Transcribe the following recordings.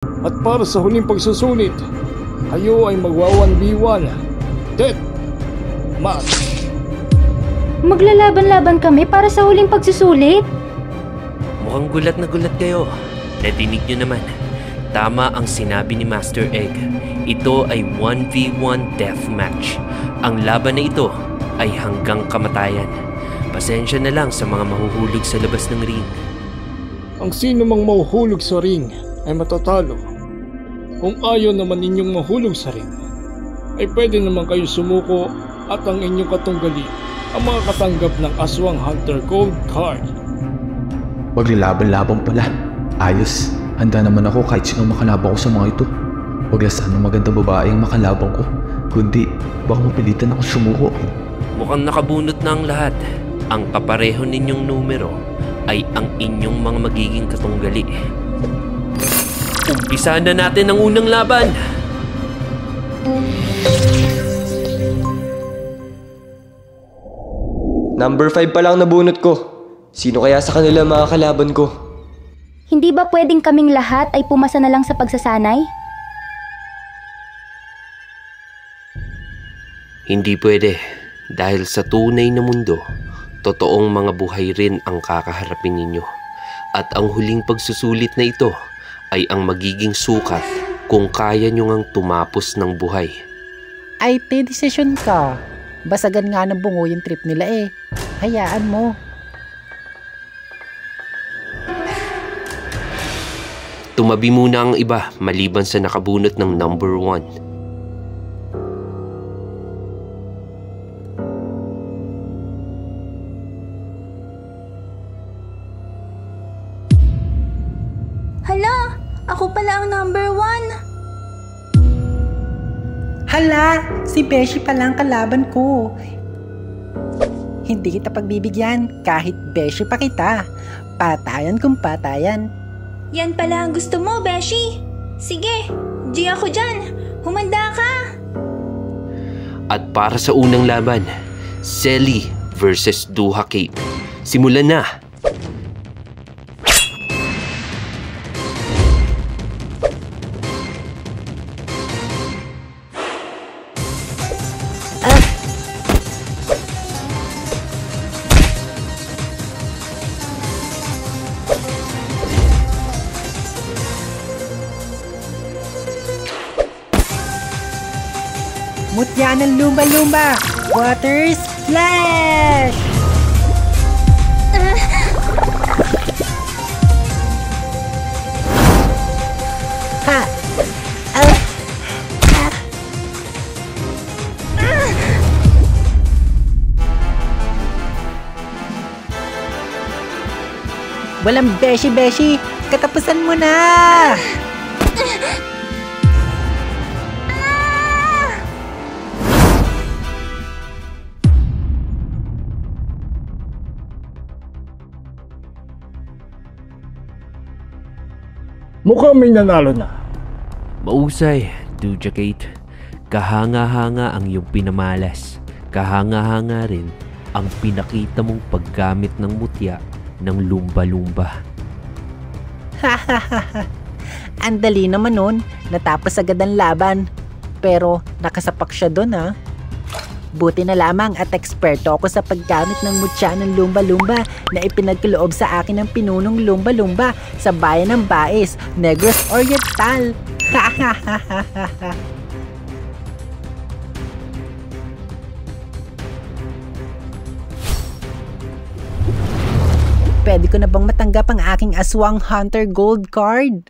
At para sa huling pagsusulit, kayo ay magwa-1v1 death match. Maglalaban-laban kami para sa huling pagsusulit? Mukhang gulat na gulat kayo. Nadinig nyo naman. Tama ang sinabi ni Master Egg. Ito ay 1v1 deathmatch. Ang laban na ito ay hanggang kamatayan. Pasensya na lang sa mga mahuhulog sa labas ng ring. Ang sino mang mahuhulog sa ring ay matatalo. Kung ayaw naman ninyong mahulog sa ring, ay pwede naman kayo sumuko at ang inyong katunggali ang mga katanggap ng Aswang Hunter Gold Card. Maglalaban-laban pala. Ayos. Handa naman ako kahit sino makalaban ko sa mga ito. Wag lang sana magandang babae ang makalaban ko. Kundi baka mapilitan ako sumuko. Mukhang nakabunot na ang lahat. Ang kapareho ninyong numero ay ang inyong mga magiging katunggali. Umpisahan na natin ang unang laban! Number 5 pa lang nabunot ko. Sino kaya sa kanila mga kalaban ko? Hindi ba pwedeng kaming lahat ay pumasa na lang sa pagsasanay? Hindi pwede. Dahil sa tunay na mundo, totoong mga buhay rin ang kakaharapin ninyo. At ang huling pagsusulit na ito ay ang magiging sukat kung kaya nyo ngang tumapos ng buhay. Ay, desisyon ka. Basagan nga ng bungo yung trip nila eh. Hayaan mo. Tumabi muna ang iba maliban sa nakabunot ng number 1. Hala, ako pala ang number 1. Hala, si Beshi pala ang kalaban ko. Hindi kita pagbibigyan kahit Beshi pa kita. Patayan kung patayan. Yan pala ang gusto mo, Beshi. Sige, G ako dyan. Humanda ka. At para sa unang laban, Selly versus Duha Cape. Simulan na! Mutya ng lumba-lumba! Water Splash! Ha! Walang beshi-beshi! Katapusan mo na! Mukhang may nanalo na. Mausay, Duja Kate. Kahanga-hanga ang iyong pinamalas. Kahanga-hanga rin ang pinakita mong paggamit ng mutya ng lumba-lumba. Ang dali naman nun, natapos agad ang laban. Pero nakasapak siya dun ha. Buti na lamang at eksperto ako sa paggamit ng mutya ng lumba-lumba na ipinagkaloob sa akin ng pinunong lumba-lumba sa bayan ng Baes, Negros Oriental. Pwede ko na bang matanggap ang aking Aswang Hunter Gold Card?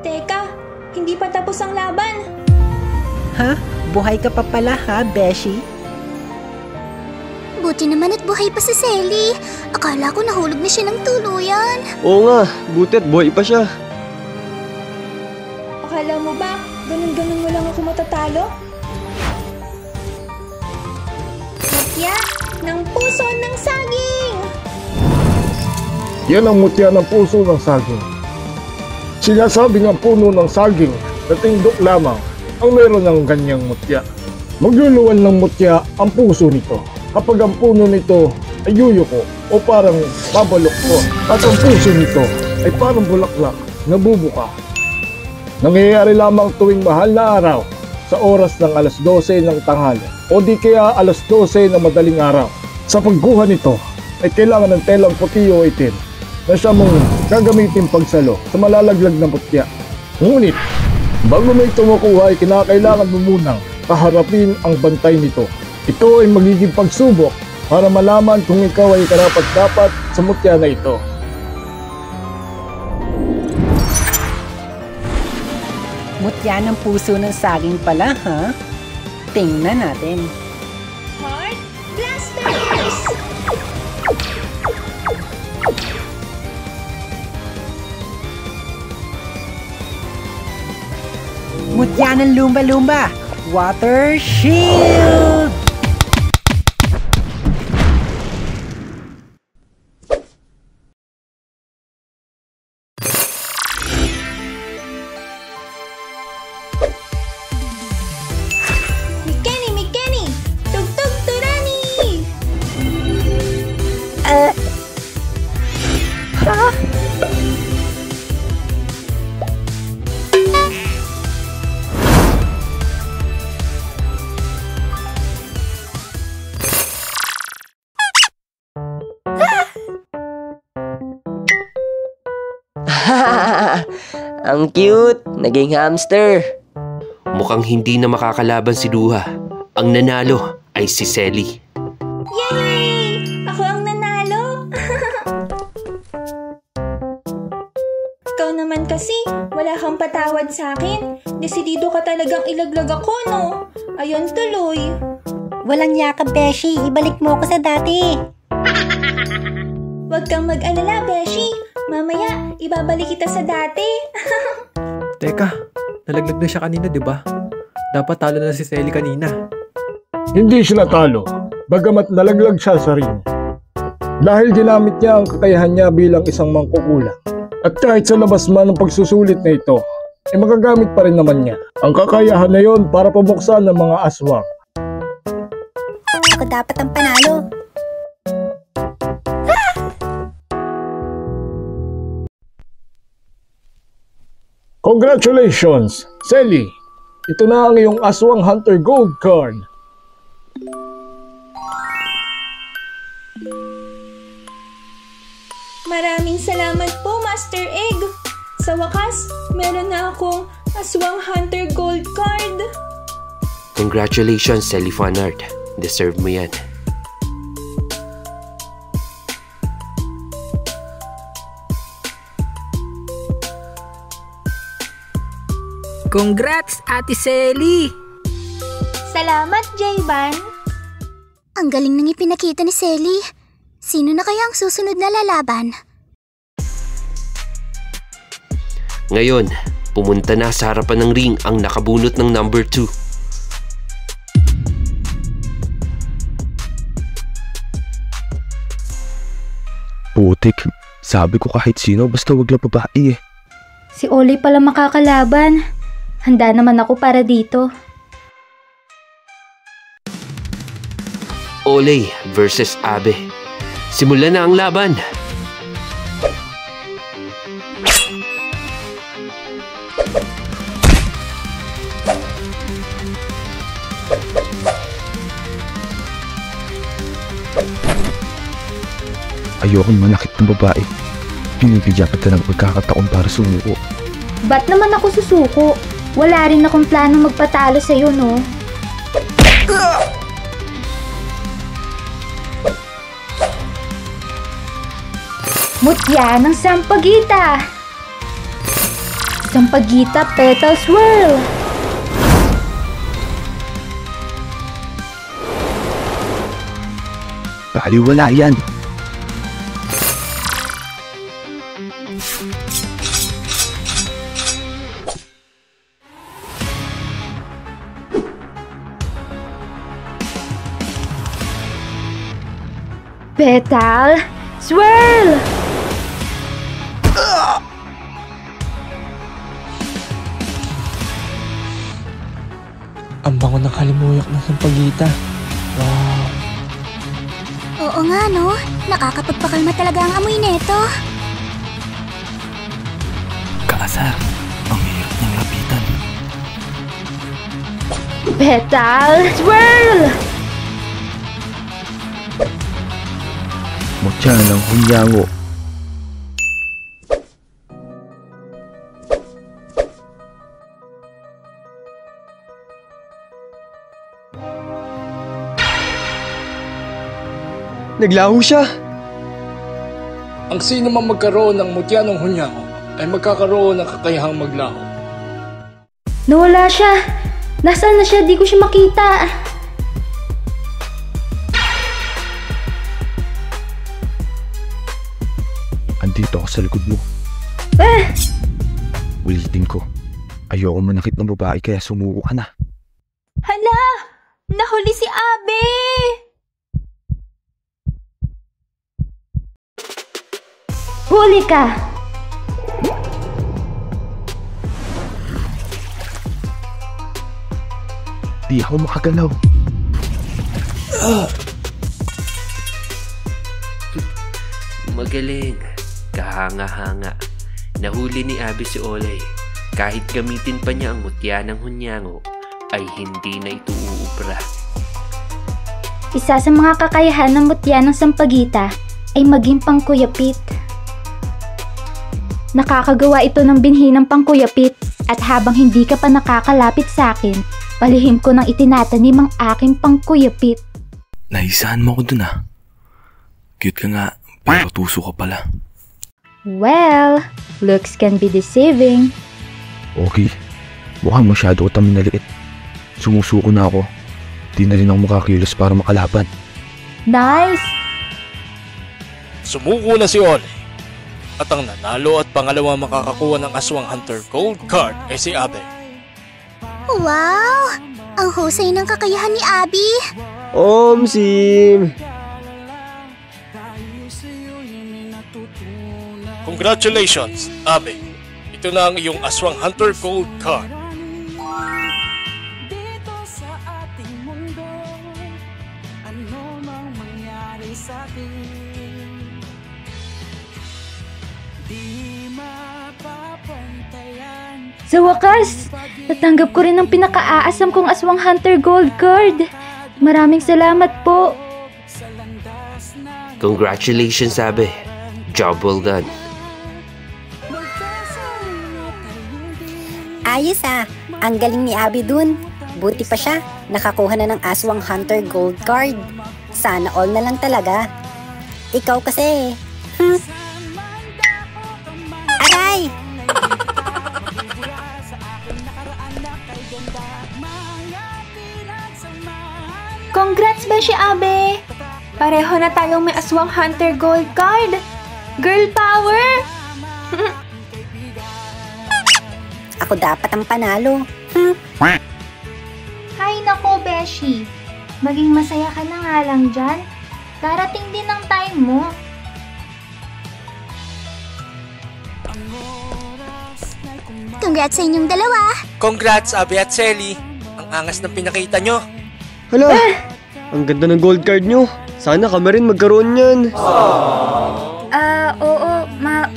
Teka, hindi pa tapos ang laban. Ha? Buhay ka pa pala ha, Beshi? Buti naman at buhay pa si Selly. Akala ko nahulog na siya ng tuluyan. Oo nga, buti at buhay pa siya. Akala mo ba, ganun-ganun mo lang ako matatalo? Mutya ng puso ng saging! Yan ang mutya ng puso ng saging. Sinasabi ng puno ng saging na tindok lamang ang meron ng ganyang mutya. Magluluwan ng mutya ang puso nito kapag ang puno nito ay yuyuko o parang pabalok ko at ang puso nito ay parang bulaklak na bubuka. Nangyayari lamang tuwing mahal na araw sa oras ng alas 12 ng tanghali o di kaya alas 12 ng madaling araw. Sa pagkuha nito ay kailangan ng telang puti o itim na siya mong gagamitin pagsalo sa malalaglag na putya. Ngunit bago mo ito makuha ay kinakailangan mo munang kaharapin ang bantay nito. Ito ay magiging pagsubok para malaman kung ikaw ay karapat-dapat sa mutya na ito. Mutya ng puso ng saging pala, ha? Tingnan natin. Heart Blasters! Mutya ng lumba-lumba. Water Shield! Mikeni! Tugtog Turani! Ang cute! Naging hamster! Mukhang hindi na makakalaban si Luha. Ang nanalo ay si Selly. Yay! Ako ang nanalo! Ikaw naman kasi, wala kang patawad sa akin. Desidido ka talagang ilaglag ako, no? Ayun tuloy. Walang yakap, Beshi. Ibalik mo ako sa dati. Huwag kang mag-alala, Beshi. Mamaya, ibabalik kita sa dati. Teka, nalaglag na siya kanina, di ba? Dapat talo na si Selly kanina. Hindi siya natalo, bagamat nalaglag siya sa ring. Dahil ginamit niya ang kakayahan niya bilang isang mangkukulang. At kahit sa labas man ng pagsusulit na ito, ay magagamit pa rin naman niya ang kakayahan na yon para pabuksan ng mga aswang. Ako dapat ang panalo. Congratulations, Selly! Ito na ang iyong Aswang Hunter Gold Card. Maraming salamat po, Master Egg. Sa wakas, meron na akong Aswang Hunter Gold Card. Congratulations, Selly Fanart. Deserve mo yan. Congrats, Ate Selly! Salamat, J-Ban. Ang galing nang ipinakita ni Selly. Sino na kaya ang susunod na lalaban? Ngayon, pumunta na sa harapan ng ring ang nakabunot ng number 2. Putik, sabi ko kahit sino basta wag lang babae eh. Si Olay pala makakalaban. Handa naman ako para dito. Olay versus Abe. Simulan na ang laban. Ayokong manakit ng babae. Pinibigyan kita ng pagkakataon para sumuko. Ba't naman ako susuko? Wala rin akong plano magpatalo sa'yo, no? Mutya ng Sampagita! Sampagita Petal Swirl! Baliwala yan! Petal Swirl! Ang bango ng kalimuyok ng Sampagita. Wow. Oo nga no, nakakapagpakalma talaga ang amoy neto. Kaasar, ang hirap niyang lapitan. Petal swirl! Mutya ng hunyango. Naglaho siya. Ang sino man magkaroon ng mutya ng hunyango ay magkakaroon ng kakayahang maglaho. Nawala siya. Nasaan na siya? Di ko siya makita. Andito ako sa likod mo. Ulitin ko. Ayoko manakit ng babae kaya sumuko ka na. Hala! Nahuli si Abe! Huli ka! Di ako makagalaw. Magaling. Kahanga-hanga. Nahuli ni Abby si Olay. Kahit gamitin pa niya ang mutya ng hunyango, ay hindi na ito uubra. Isa sa mga kakayahan ng mutya ng sampagita ay maging pangkuyapit. Nakakagawa ito ng binhi ng pangkuyapit at habang hindi ka pa nakakalapit sa akin, palihim ko nang itinatanim ang aking pangkuyapit. Naisahan mo ako dun ah. Cute ka nga, pero tuso ka pala. Well, looks can be deceiving. Okay, mukhang masyado ko minaliit. Sumusuko na ako. Di na rin ako makakilos para makalaban. Nice! Sumuko na si Olay. At ang nanalo at pangalawa makakakuha ng Aswang Hunter Gold Card ay si Abe. Wow! Ang husay ng kakayahan ni Abby. Sim! Congratulations, Abe. Ito na ang iyong Aswang Hunter Gold Card. Sa wakas, natanggap ko rin ang pinakaaasam kong Aswang Hunter Gold Card. Maraming salamat po. Congratulations, Abe. Job well done. Ayos ah, ang galing ni Abby dun. Buti pa siya, nakakuha na ng Aswang Hunter Gold Card. Sana all na lang talaga. Ikaw kasi. Aray! Congrats, Beshi Abe! Pareho na tayong may Aswang Hunter Gold Card! Girl power! Ako dapat ang panalo. Hay nako, Beshi. Maging masaya ka na nga lang dyan. Darating din ang time mo. Congrats sa inyong dalawa. Congrats, Abe at Selly. Ang angas ng pinakita nyo. Hala, ang ganda ng gold card nyo. Sana kami rin magkaroon yan. Oo,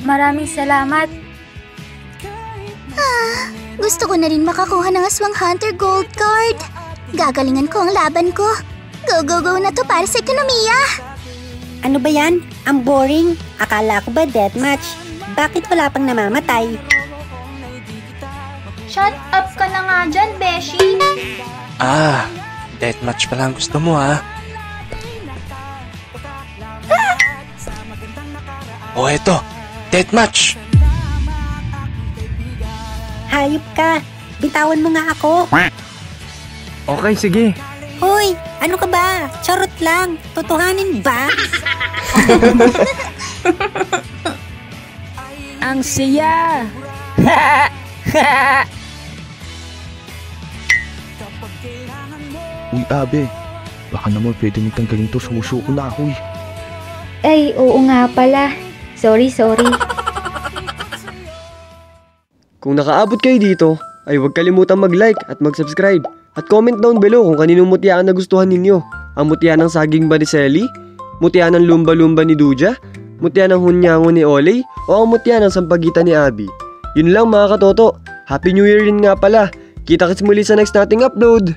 maraming salamat. Gusto ko na rin makakuha ng Aswang Hunter Gold Card. Gagalingan ko ang laban ko. Go, go, go na to para sa ekonomiya. Ano ba yan? Ang boring. Akala ko ba deathmatch? Bakit wala pang namamatay? Shut up ka na nga dyan, Beshi. Deathmatch pala ang gusto mo ha. O eto, deathmatch. Hayop ka. Bitawan mo nga ako. Okay, sige. Hoy, ano ka ba? Charot lang. Totohanin ba? Ang siya! Uy, Abe. Baka naman pwede mong tanggalin to. Sumusuko na ako eh. Ay, oo nga pala. Sorry. Kung nakaabot kayo dito, ay huwag kalimutang mag-like at mag-subscribe. At comment down below kung kaninong mutya ang nagustuhan ninyo. Ang mutya ng saging ba ni Selly? Mutya ng lumba-lumba ni Duja? Mutya ng hunyango ni Olay? O ang mutya ng sampagitan ni Abby? Yun lang mga katoto. Happy New Year rin nga pala. Kita-kits muli sa next nating upload.